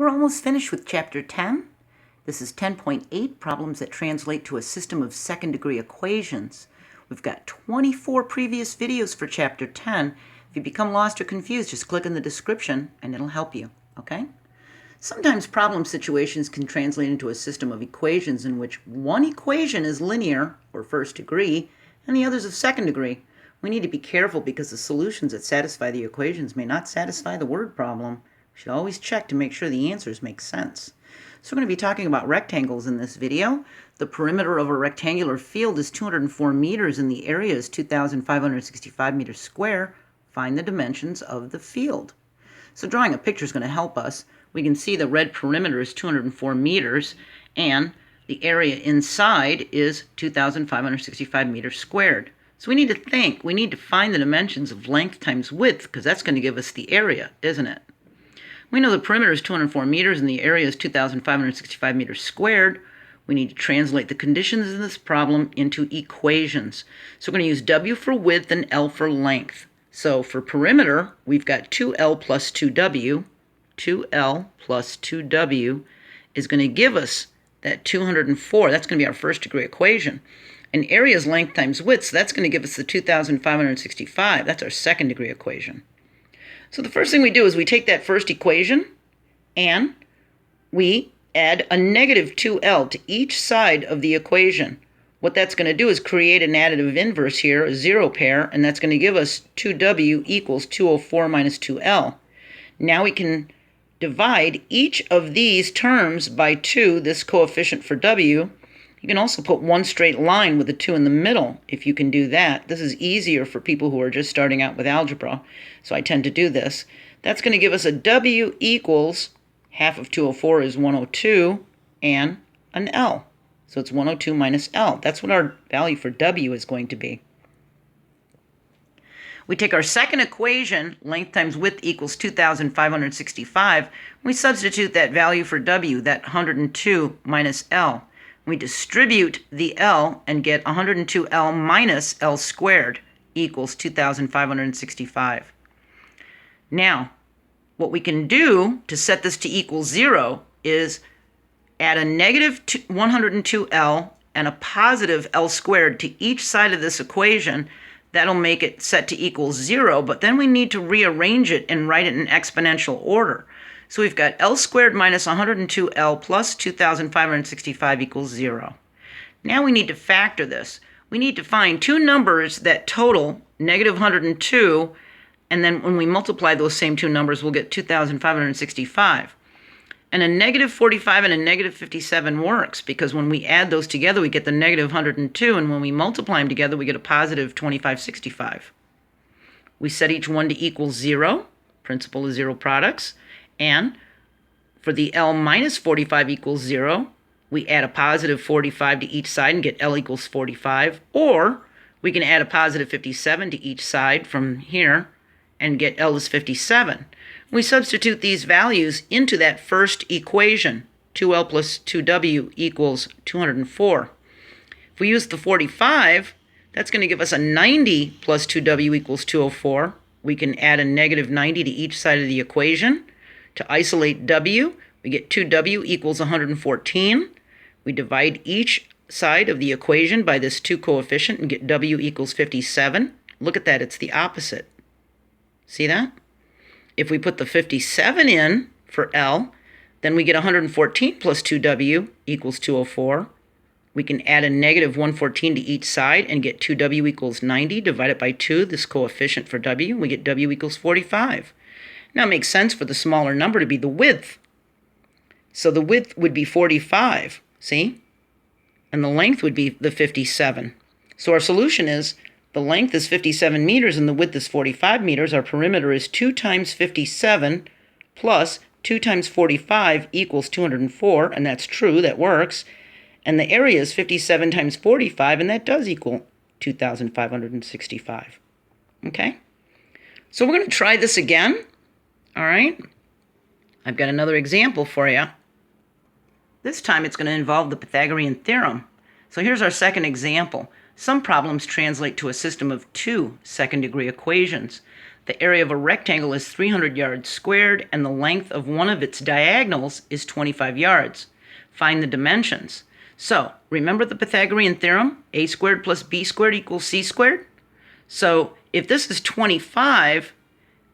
We're almost finished with Chapter 10. This is 10.8, problems that translate to a system of second-degree equations. We've got 24 previous videos for Chapter 10. If you become lost or confused, just click in the description and it'll help you, okay? Sometimes problem situations can translate into a system of equations in which one equation is linear, or first degree, and the other's of second degree. We need to be careful because the solutions that satisfy the equations may not satisfy the word problem. We should always check to make sure the answers make sense. So we're going to be talking about rectangles in this video. The perimeter of a rectangular field is 204 meters and the area is 2,565 meters square. Find the dimensions of the field. So drawing a picture is going to help us. We can see the red perimeter is 204 meters and the area inside is 2,565 meters squared. So we need to think, we need to find the dimensions of length times width because that's going to give us the area, isn't it? We know the perimeter is 204 meters and the area is 2,565 meters squared. We need to translate the conditions in this problem into equations. So we're going to use W for width and L for length. So for perimeter, we've got 2L plus 2W. 2L plus 2W is going to give us that 204. That's going to be our first degree equation. And area is length times width, so that's going to give us the 2,565. That's our second degree equation. So the first thing we do is we take that first equation and we add a negative 2L to each side of the equation. What that's going to do is create an additive inverse here, a zero pair, and that's going to give us 2W equals 204 minus 2L. Now we can divide each of these terms by 2, this coefficient for W. You can also put one straight line with a 2 in the middle if you can do that. This is easier for people who are just starting out with algebra, so I tend to do this. That's going to give us a W equals half of 204 is 102 and an L. So it's 102 minus L. That's what our value for W is going to be. We take our second equation, length times width equals 2,565. We substitute that value for W, that 102 minus L. We distribute the L and get 102L minus L squared equals 2,565. Now, what we can do to set this to equal 0 is add a negative 102L and a positive L squared to each side of this equation. That'll make it set to equal 0, but then we need to rearrange it and write it in exponential order. So we've got L squared minus 102L plus 2,565 equals 0. Now we need to factor this. We need to find two numbers that total negative 102, and then when we multiply those same two numbers, we'll get 2,565. And a negative 45 and a negative 57 works because when we add those together, we get the negative 102, and when we multiply them together, we get a positive 2565. We set each one to equal 0, principle of zero products, and for the L minus 45 equals 0, we add a positive 45 to each side and get L equals 45, or we can add a positive 57 to each side from here and get L is 57. We substitute these values into that first equation, 2L plus 2W equals 204. If we use the 45, that's going to give us a 90 plus 2W equals 204. We can add a negative 90 to each side of the equation. To isolate W, we get 2W equals 114. We divide each side of the equation by this 2 coefficient and get W equals 57. Look at that, it's the opposite. See that? If we put the 57 in for L, then we get 114 plus 2W equals 204. We can add a negative 114 to each side and get 2W equals 90. Divide it by 2, this coefficient for W. We get W equals 45. Now it makes sense for the smaller number to be the width. So the width would be 45, see? And the length would be the 57. So our solution is the length is 57 meters and the width is 45 meters. Our perimeter is 2 times 57 plus 2 times 45 equals 204, and that's true, that works. And the area is 57 times 45, and that does equal 2,565. Okay? So we're going to try this again. All right? I've got another example for you. This time it's going to involve the Pythagorean theorem. So here's our second example. Some problems translate to a system of two second-degree equations. The area of a rectangle is 300 yards squared, and the length of one of its diagonals is 25 yards. Find the dimensions. So, remember the Pythagorean theorem? A squared plus b squared equals c squared? So, if this is 25,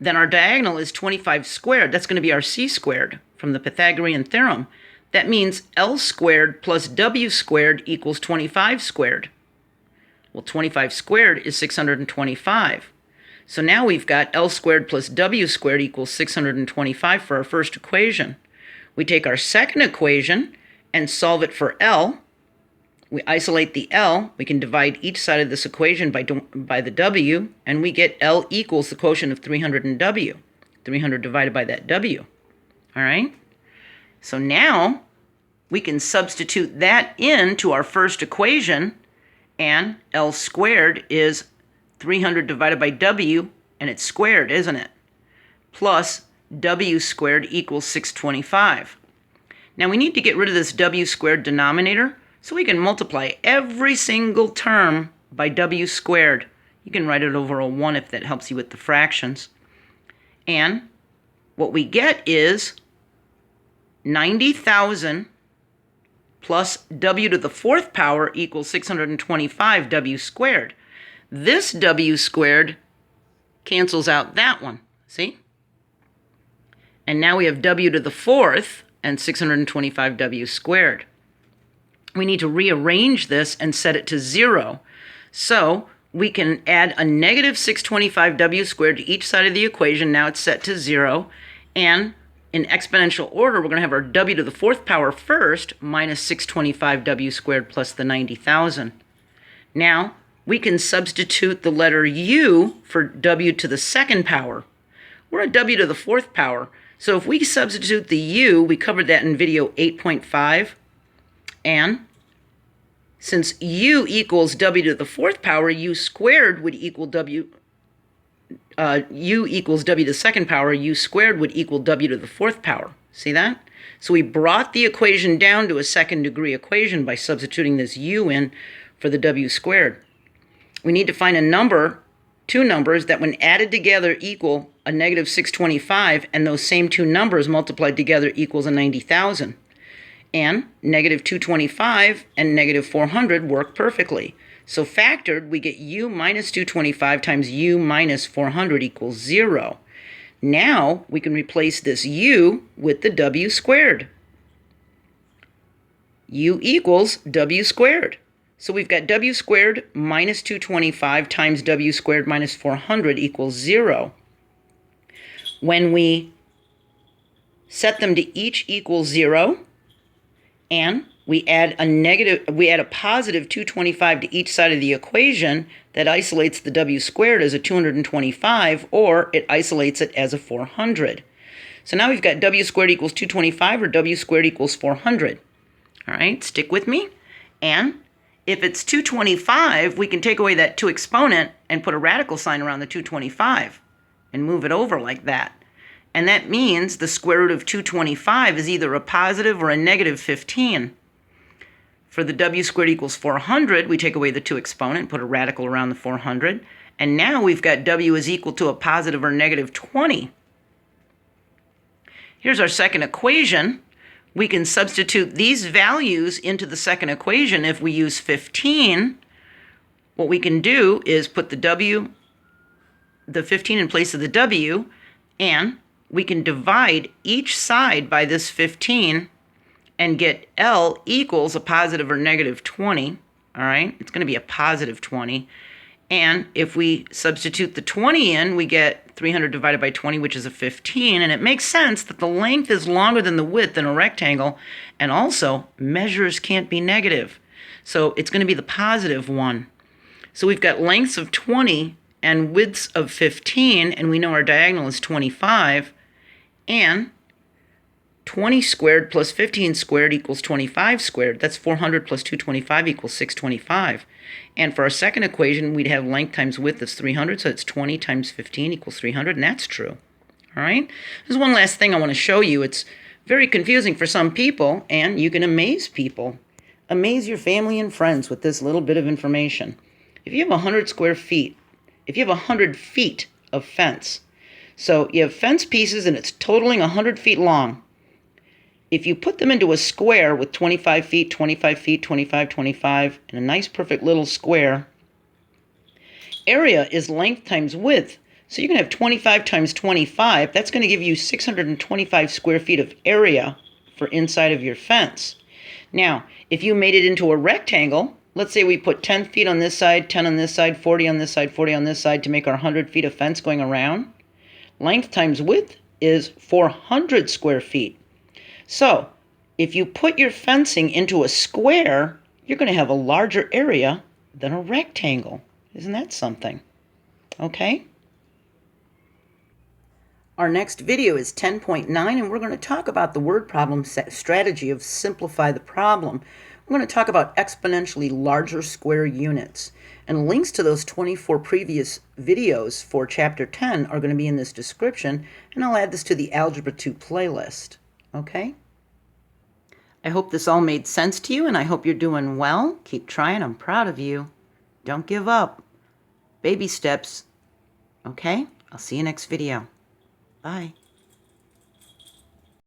then our diagonal is 25 squared. That's going to be our c squared from the Pythagorean theorem. That means L squared plus W squared equals 25 squared. Well, 25 squared is 625. So now we've got L squared plus W squared equals 625 for our first equation. We take our second equation and solve it for L. We isolate the L. We can divide each side of this equation by the W, and we get L equals the quotient of 300 and W. 300 divided by that W. All right? So now we can substitute that into our first equation, and L squared is 300 divided by W, and it's squared, isn't it? Plus W squared equals 625. Now we need to get rid of this W squared denominator, so we can multiply every single term by W squared. You can write it over a 1 if that helps you with the fractions. And what we get is 90,000 plus W to the 4th power equals 625 W squared. This W squared cancels out that one, see? And now we have W to the 4th and 625 W squared. We need to rearrange this and set it to 0. So we can add a negative 625 W squared to each side of the equation. Now it's set to 0. And in exponential order, we're going to have our W to the 4th power first, minus 625 W squared plus the 90,000. Now, we can substitute the letter U for W to the 2nd power. We're at W to the 4th power. So if we substitute the U, we covered that in video 8.5. And since U equals W to the 4th power, U squared would equal U equals W to the 2nd power, U squared would equal W to the 4th power. See that? So we brought the equation down to a 2nd degree equation by substituting this U in for the W squared. We need to find a number, two numbers, that when added together equal a negative 625, and those same two numbers multiplied together equals a 90,000. And negative 225 and negative 400 work perfectly. So factored, we get U minus 225 times U minus 400 equals 0. Now we can replace this U with the W squared. U equals W squared. So we've got W squared minus 225 times W squared minus 400 equals 0. When we set them to each equal 0, and we add a positive 225 to each side of the equation, that isolates the W squared as a 225, or it isolates it as a 400. So now we've got W squared equals 225 or W squared equals 400. All right, stick with me. And if it's 225, we can take away that 2 exponent and put a radical sign around the 225 and move it over like that. And that means the square root of 225 is either a positive or a negative 15. For the W squared equals 400, we take away the 2 exponent, put a radical around the 400, and now we've got W is equal to a positive or negative 20. Here's our second equation. We can substitute these values into the second equation. If we use 15, what we can do is put the 15 in place of the W, and we can divide each side by this 15 and get L equals a positive or negative 20. All right, it's going to be a positive 20. And if we substitute the 20 in, we get 300 divided by 20, which is a 15. And it makes sense that the length is longer than the width in a rectangle. And also, measures can't be negative. So it's going to be the positive one. So we've got lengths of 20 and widths of 15. And we know our diagonal is 25. And 20 squared plus 15 squared equals 25 squared. That's 400 plus 225 equals 625. And for our second equation, we'd have length times width is 300, so it's 20 times 15 equals 300, and that's true. All right? There's one last thing I want to show you. It's very confusing for some people, and you can amaze people. Amaze your family and friends with this little bit of information. If you have 100 square feet, if you have 100 feet of fence, So you have fence pieces and it's totaling 100 feet long. If you put them into a square with 25 feet, 25 feet, 25, 25, and a nice perfect little square, area is length times width. So you're going to have 25 times 25. That's going to give you 625 square feet of area for inside of your fence. Now, if you made it into a rectangle, let's say we put 10 feet on this side, 10 on this side, 40 on this side, 40 on this side to make our 100 feet of fence going around. Length times width is 400 square feet. So, if you put your fencing into a square, you're going to have a larger area than a rectangle. Isn't that something? Okay? Our next video is 10.9, and we're going to talk about the word problem strategy of simplify the problem. We're going to talk about exponentially larger square units. And links to those 24 previous videos for Chapter 10 are going to be in this description, and I'll add this to the Algebra II playlist. Okay? I hope this all made sense to you, and I hope you're doing well. Keep trying. I'm proud of you. Don't give up. Baby steps. Okay? I'll see you next video. Bye.